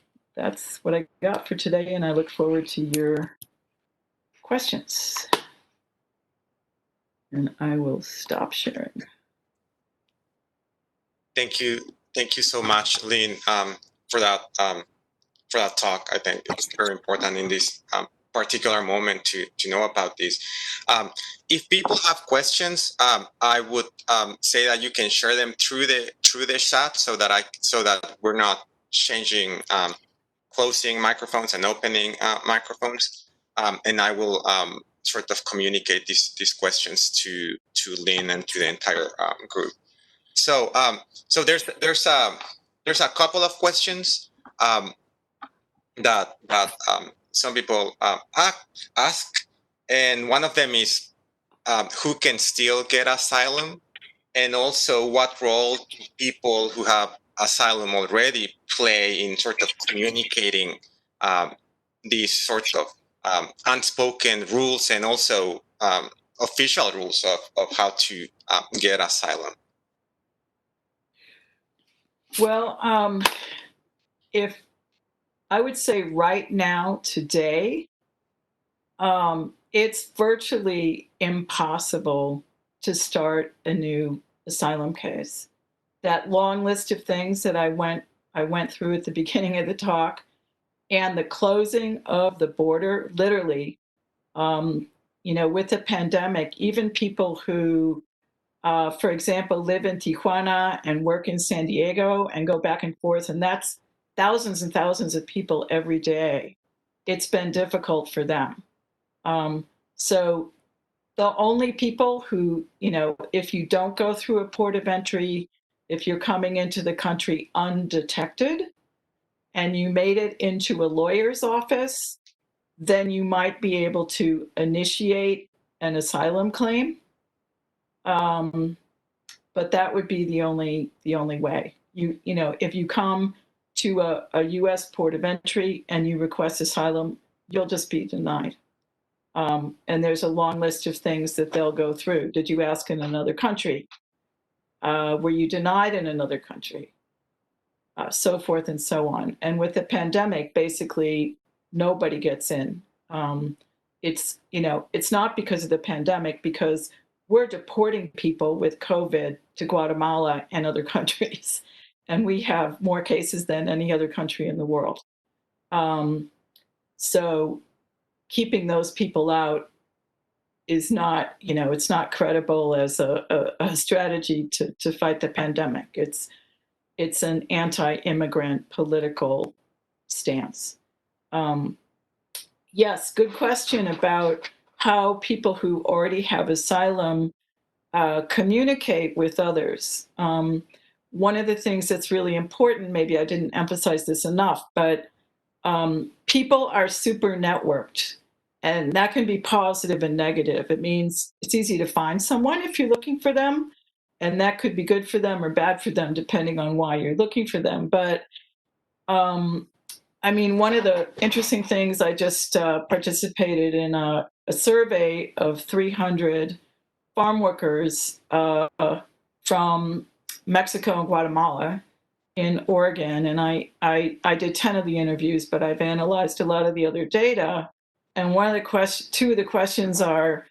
what I got for today, and I look forward to your questions. And I will stop sharing. Thank you so much, Lynn, for that talk. I think it's very important in this particular moment to know about this. If people have questions, I would say that you can share them through the chat so that we're not changing, closing microphones and opening microphones, and I will sort of communicate these questions to Lynn and to the entire group. So there's a couple of questions that some people ask, and one of them is who can still get asylum, and also what role do people who have asylum already play in sort of communicating these sorts of unspoken rules and also official rules of how to get asylum. Well, if I would say right now, today, it's virtually impossible to start a new asylum case. That long list of things that I went through at the beginning of the talk, and the closing of the border, literally, with the pandemic, even people who, for example, live in Tijuana and work in San Diego and go back and forth, and that's thousands and thousands of people every day. It's been difficult for them. So the only people who, if you don't go through a port of entry, if you're coming into the country undetected and you made it into a lawyer's office, then you might be able to initiate an asylum claim. But that would be the only way. If you come to a U.S. port of entry and you request asylum, you'll just be denied. And there's a long list of things that they'll go through. Did you ask in another country? Were you denied in another country? So forth and so on. And with the pandemic, basically nobody gets in. It's not because of the pandemic, because we're deporting people with COVID to Guatemala and other countries, and we have more cases than any other country in the world. So keeping those people out is not, it's not credible as a strategy to fight the pandemic. It's an anti-immigrant political stance. Yes, good question about how people who already have asylum communicate with others. One of the things that's really important, maybe I didn't emphasize this enough, but people are super networked, and that can be positive and negative. It means it's easy to find someone if you're looking for them, and that could be good for them or bad for them, depending on why you're looking for them. But one of the interesting things, I just participated in a survey of 300 farm workers from Mexico and Guatemala in Oregon. And I did 10 of the interviews, but I've analyzed a lot of the other data. And two of the questions are,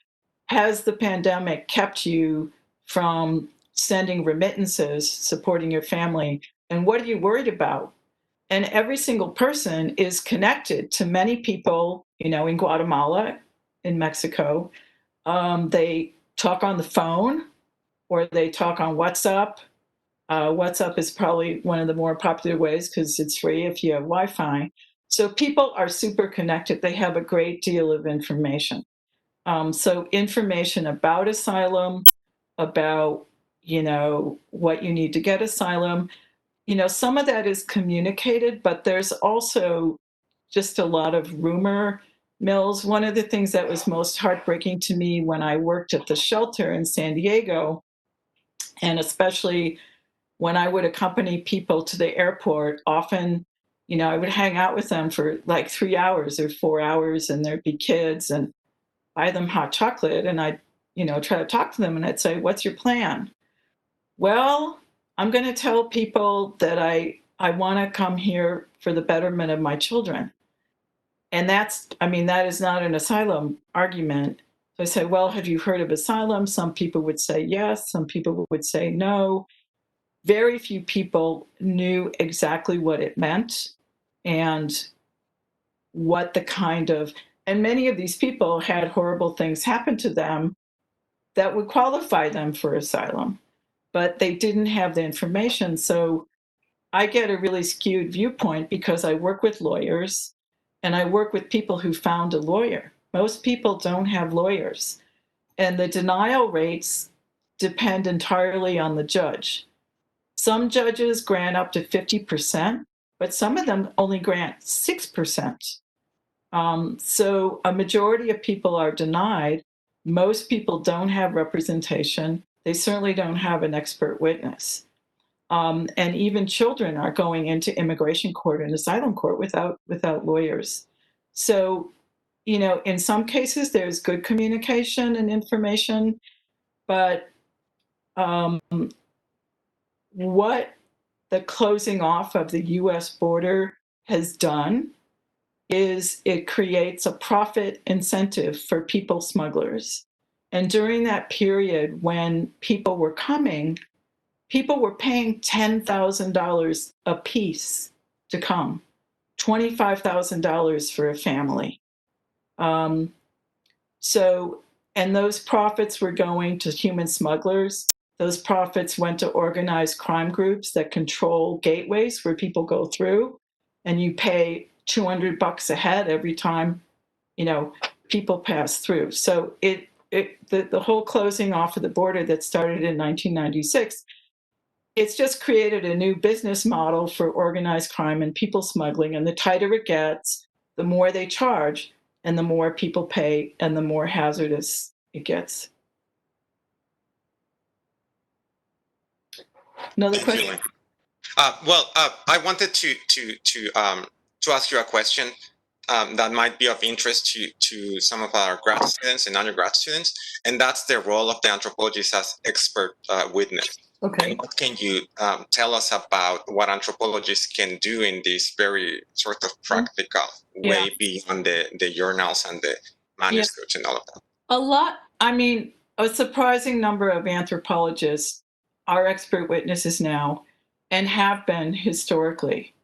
has the pandemic kept you from sending remittances, supporting your family? And what are you worried about? And every single person is connected to many people, in Guatemala, in Mexico. They talk on the phone, or they talk on WhatsApp, WhatsApp is probably one of the more popular ways because it's free if you have Wi-Fi. So people are super connected. They have a great deal of information. So information about asylum, about, what you need to get asylum. Some of that is communicated, but there's also just a lot of rumor mills. One of the things that was most heartbreaking to me when I worked at the shelter in San Diego, and especially when I would accompany people to the airport, often, I would hang out with them for like 3 hours or 4 hours, and there'd be kids, and buy them hot chocolate. And I'd, try to talk to them, and I'd say, "What's your plan?" "Well, I'm going to tell people that I want to come here for the betterment of my children." And that is not an asylum argument. So I say, "Well, have you heard of asylum?" Some people would say yes, some people would say no. Very few people knew exactly what it meant and what the kind of, and many of these people had horrible things happen to them that would qualify them for asylum, but they didn't have the information. So I get a really skewed viewpoint because I work with lawyers and I work with people who found a lawyer. Most people don't have lawyers, and the denial rates depend entirely on the judge. Some judges grant up to 50%, but some of them only grant 6%. So a majority of people are denied. Most people don't have representation. They certainly don't have an expert witness. And even children are going into immigration court and asylum court without lawyers. So, in some cases, there's good communication and information, but what the closing off of the US border has done is it creates a profit incentive for people smugglers. And during that period when people were coming, people were paying $10,000 a piece to come, $25,000 for a family. Um, so, and those profits were going to human smugglers. Those profits went to organized crime groups that control gateways where people go through, and you pay $200 a head every time, people pass through. So the whole closing off of the border that started in 1996, it's just created a new business model for organized crime and people smuggling. And the tighter it gets, the more they charge, and the more people pay, and the more hazardous it gets. Another Thank you, question? Lynn. I wanted to ask you a question that might be of interest to some of our grad students and undergrad students, and that's the role of the anthropologist as expert witness. Okay. And what can you tell us about what anthropologists can do in this very sort of practical way beyond the journals and the manuscripts and all of that? A surprising number of anthropologists are expert witnesses now and have been historically.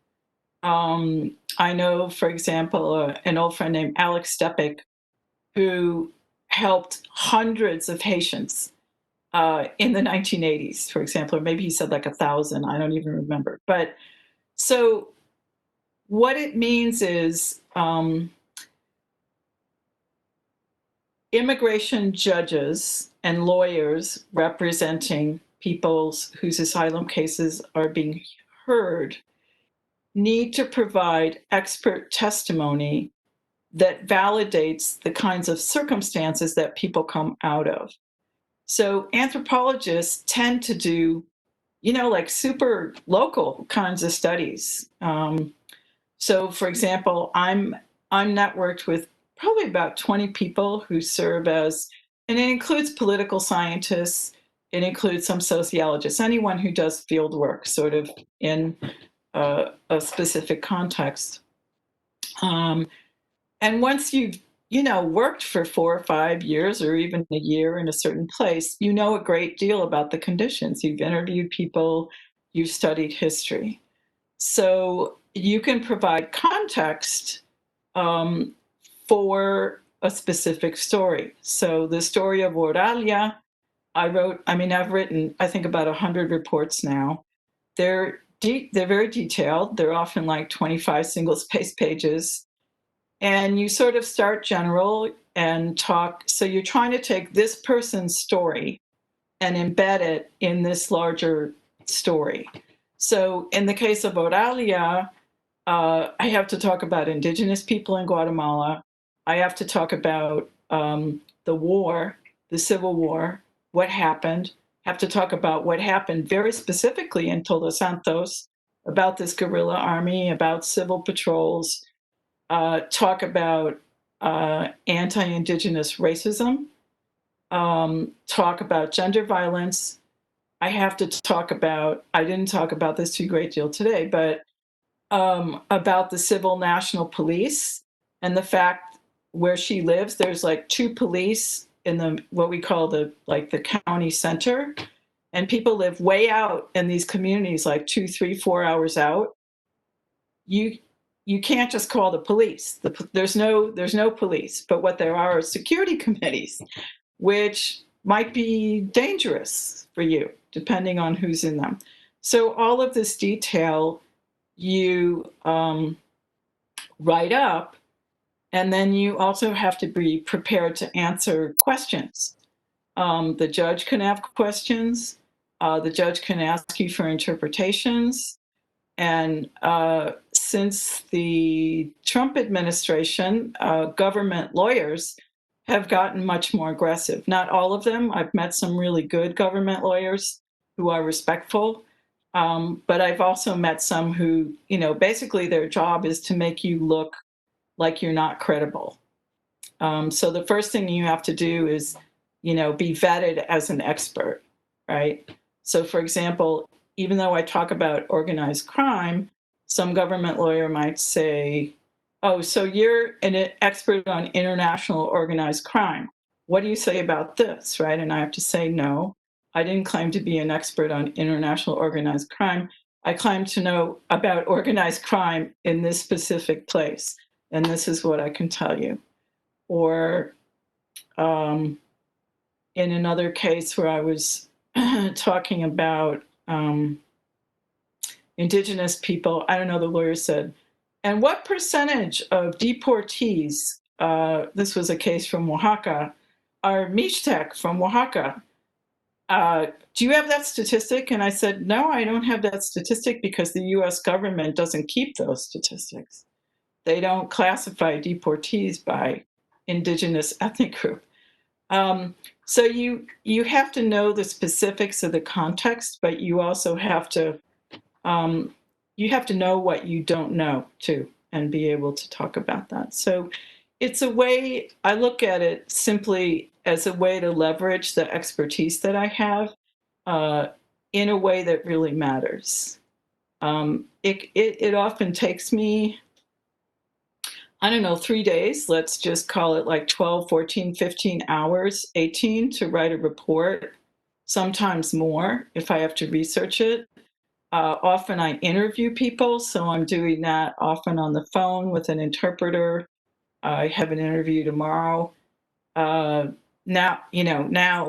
I know, for example, an old friend named Alex Stepek, who helped hundreds of Haitians in the 1980s, for example, or maybe he said like 1,000, I don't even remember. But so what it means is immigration judges and lawyers representing people whose asylum cases are being heard need to provide expert testimony that validates the kinds of circumstances that people come out of. So anthropologists tend to do, like super local kinds of studies. So, for example, I'm networked with probably about 20 people who serve as, and it includes political scientists, it includes some sociologists, anyone who does field work sort of in a specific context. And once you've, worked for 4 or 5 years or even a year in a certain place, you know a great deal about the conditions. You've interviewed people, you've studied history. So you can provide context for a specific story. So the story of Oralia, I've written, I think about 100 reports now. they're very detailed. They're often like 25 single-spaced pages. And you sort of start general and talk. So you're trying to take this person's story and embed it in this larger story. So in the case of Oralia, I have to talk about Indigenous people in Guatemala. I have to talk about the war, the Civil War, what happened. Have to talk about what happened very specifically in Todos Santos, about this guerrilla army, about civil patrols, talk about anti-Indigenous racism, talk about gender violence. I have to talk about, I didn't talk about this too great deal today, but about the civil national police and the fact where she lives, there's like 2 police in the, what we call the county center. And people live way out in these communities, like 2, 3, 4 hours out. You can't just call the police. There's no police, but what there are security committees, which might be dangerous for you, depending on who's in them. So all of this detail you write up, and then you also have to be prepared to answer questions. The judge can have questions. The judge can ask you for interpretations. And since the Trump administration, government lawyers have gotten much more aggressive. Not all of them. I've met some really good government lawyers who are respectful. But I've also met some who, basically their job is to make you look like you're not credible. So the first thing you have to do is, be vetted as an expert, right? So for example, even though I talk about organized crime, some government lawyer might say, oh, so you're an expert on international organized crime. What do you say about this, right? And I have to say, no, I didn't claim to be an expert on international organized crime. I claim to know about organized crime in this specific place. And this is what I can tell you. Or in another case where I was talking about Indigenous people, I don't know, the lawyer said, and what percentage of deportees, this was a case from Oaxaca, are Mixtec from Oaxaca? Do you have that statistic? And I said, no, I don't have that statistic because the US government doesn't keep those statistics. They don't classify deportees by Indigenous ethnic group. So you have to know the specifics of the context, but you also have to know what you don't know too, and be able to talk about that. So it's a way, I look at it simply as a way to leverage the expertise that I have in a way that really matters. It often takes me, I don't know, 3 days, let's just call it like 12, 14, 15 hours, 18 to write a report, sometimes more if I have to research it. Often I interview people, so I'm doing that often on the phone with an interpreter. I have an interview tomorrow. Now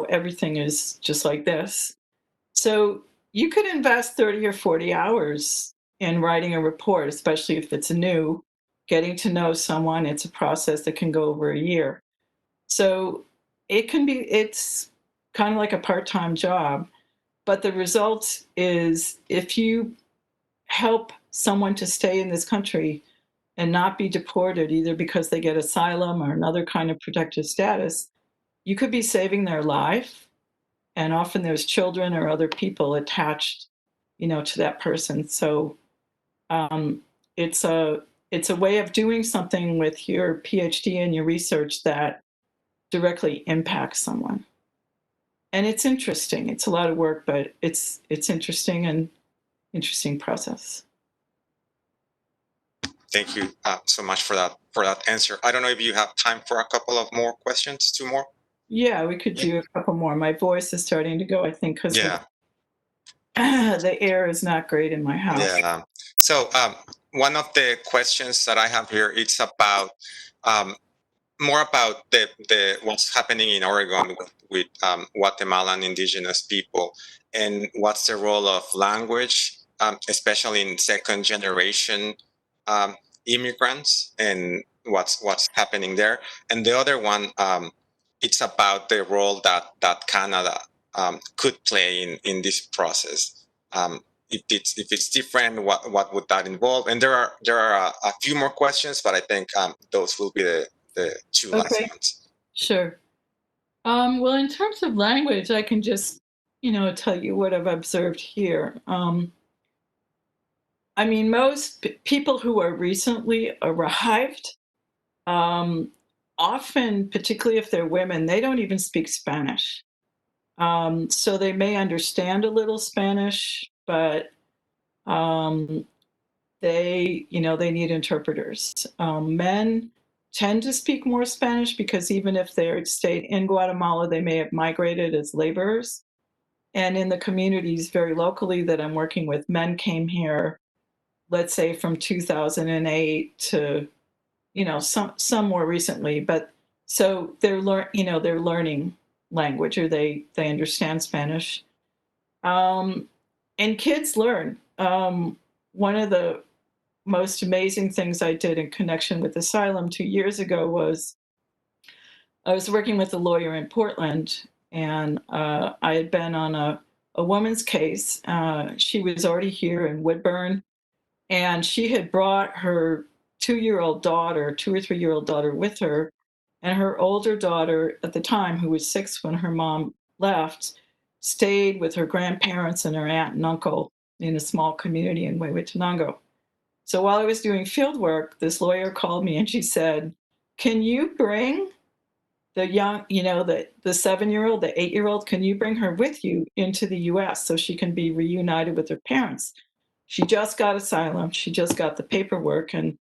everything is just like this. So you could invest 30 or 40 hours in writing a report, especially if it's new. Getting to know someone, it's a process that can go over a year. So it's kind of like a part-time job, but the result is if you help someone to stay in this country and not be deported, either because they get asylum or another kind of protective status, you could be saving their life. And often there's children or other people attached, to that person. So it's a way of doing something with your PhD and your research that directly impacts someone. And it's interesting. It's a lot of work, but it's interesting and interesting process. Thank you so much for that answer. I don't know if you have time for a couple of more questions, 2 more. Yeah, we could do a couple more. My voice is starting to go, I think, because the air is not great in my house. Yeah. So one of the questions that I have here, it's about more about the what's happening in Oregon with Guatemalan Indigenous people, and what's the role of language especially in second generation immigrants and what's happening there. And the other one, it's about the role that Canada could play in this process. If it's different, what would that involve? And there are a few more questions, but I think those will be the two last Okay. ones. Sure. Well, in terms of language, I can just, tell you what I've observed here. I mean, most people who are recently arrived, often, particularly if they're women, they don't even speak Spanish. So they may understand a little Spanish, but um, they need interpreters. Men tend to speak more Spanish because even if they're stayed in Guatemala, they may have migrated as laborers. And in the communities very locally that I'm working with, men came here, let's say from 2008 to, some more recently. But so they're learning language, or they understand Spanish. Um, and kids learn. One of the most amazing things I did in connection with asylum 2 years ago was I was working with a lawyer in Portland, and I had been on a woman's case. She was already here in Woodburn, and she had brought her 2-year-old daughter, 2 or 3-year-old daughter with her. And her older daughter at the time, who was 6 when her mom left, stayed with her grandparents and her aunt and uncle in a small community in Huehuetenango. So while I was doing field work, this lawyer called me and she said, "Can you bring the young, the 7-year-old, the 8-year-old, can you bring her with you into the US so she can be reunited with her parents? She just got asylum. She just got the paperwork. And,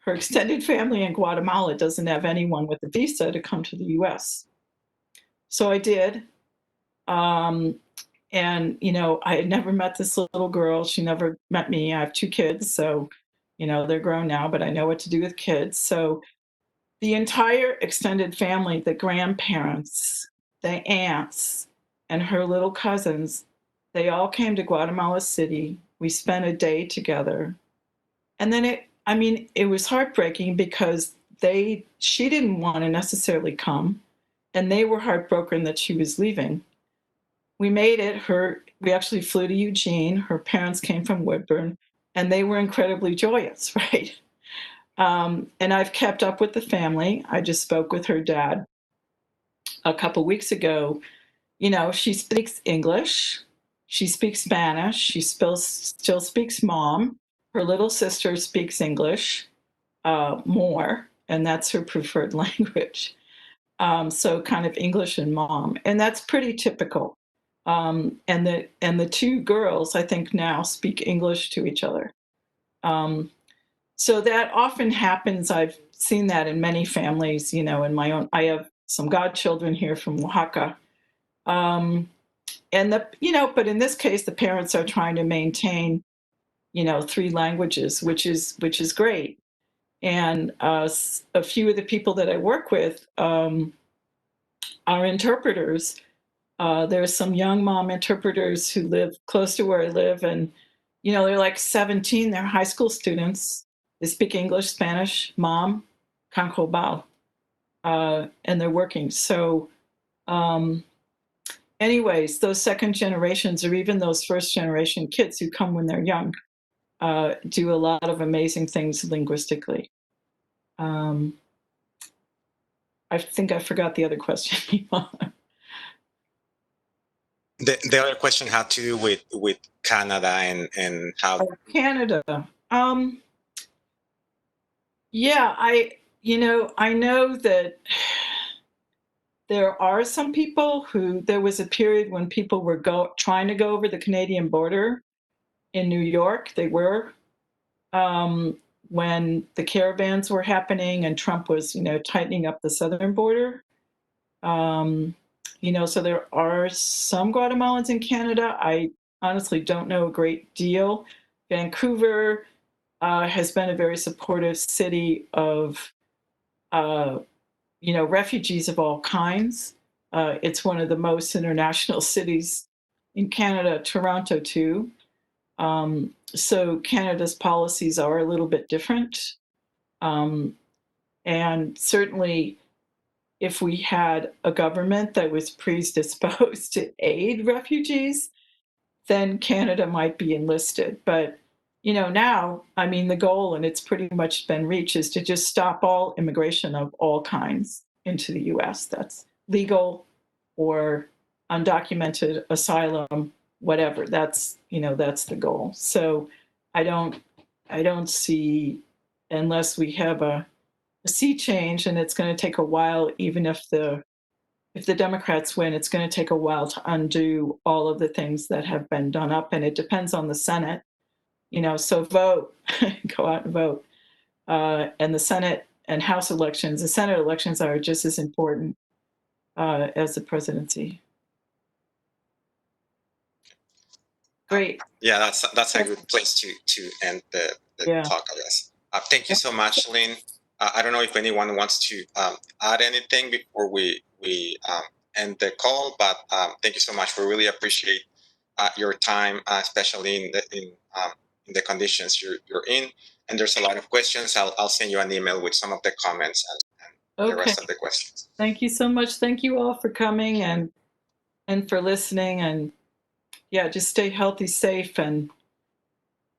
her extended family in Guatemala doesn't have anyone with a visa to come to the US." So I did. Um, and, I had never met this little girl. She never met me. I have 2 kids. So, they're grown now, but I know what to do with kids. So the entire extended family, the grandparents, the aunts, and her little cousins, they all came to Guatemala City. We spent a day together. And then it was heartbreaking because she didn't want to necessarily come, and they were heartbroken that she was leaving. We made it. We actually flew to Eugene. Her parents came from Woodburn, and they were incredibly joyous, right? And I've kept up with the family. I just spoke with her dad a couple weeks ago. She speaks English, she speaks Spanish, she still speaks mom. Her little sister speaks English more, and that's her preferred language. So kind of English and mom, and that's pretty typical. And the 2 girls, I think, now speak English to each other. So that often happens. I've seen that in many families, in my own. I have some godchildren here from Oaxaca. Um, but in this case, the parents are trying to maintain, 3 languages, which is great. And a few of the people that I work with are interpreters. There's some young mom interpreters who live close to where I live, and they're like 17. They're high school students. They speak English, Spanish, mom, Cancobal, and they're working. So, anyways, those second generations, or even those first generation kids who come when they're young, do a lot of amazing things linguistically. I think I forgot the other question. The other question had to do with Canada and how. Canada. Yeah, I know that there are some people who, there was a period when people were trying to go over the Canadian border in New York. They were, when the caravans were happening and Trump was, tightening up the southern border. So there are some Guatemalans in Canada. I honestly don't know a great deal. Vancouver has been a very supportive city of, refugees of all kinds. It's one of the most international cities in Canada, Toronto too. So Canada's policies are a little bit different. And certainly, if we had a government that was predisposed to aid refugees, then Canada might be enlisted. But now, I mean, the goal, and it's pretty much been reached, is to just stop all immigration of all kinds into the U.S. That's legal or undocumented, asylum, whatever. That's the goal. So I don't see, unless we have a sea change, and it's going to take a while, even if the Democrats win, it's going to take a while to undo all of the things that have been done up, and it depends on the Senate. So vote, go out and vote. And the Senate and House elections, the Senate elections are just as important as the presidency. Great. Yeah, that's a good place to end the talk, I guess. Thank you so much, Lynn. I don't know if anyone wants to add anything before we end the call, but thank you so much. We really appreciate your time, especially in the conditions you're in. And there's a lot of questions. I'll send you an email with some of the comments and the rest of the questions. Thank you so much. Thank you all for coming and for listening. And yeah, just stay healthy, safe, and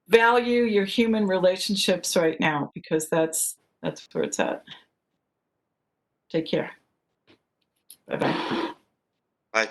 value your human relationships right now, because that's where it's at. Take care. Bye-bye. Bye.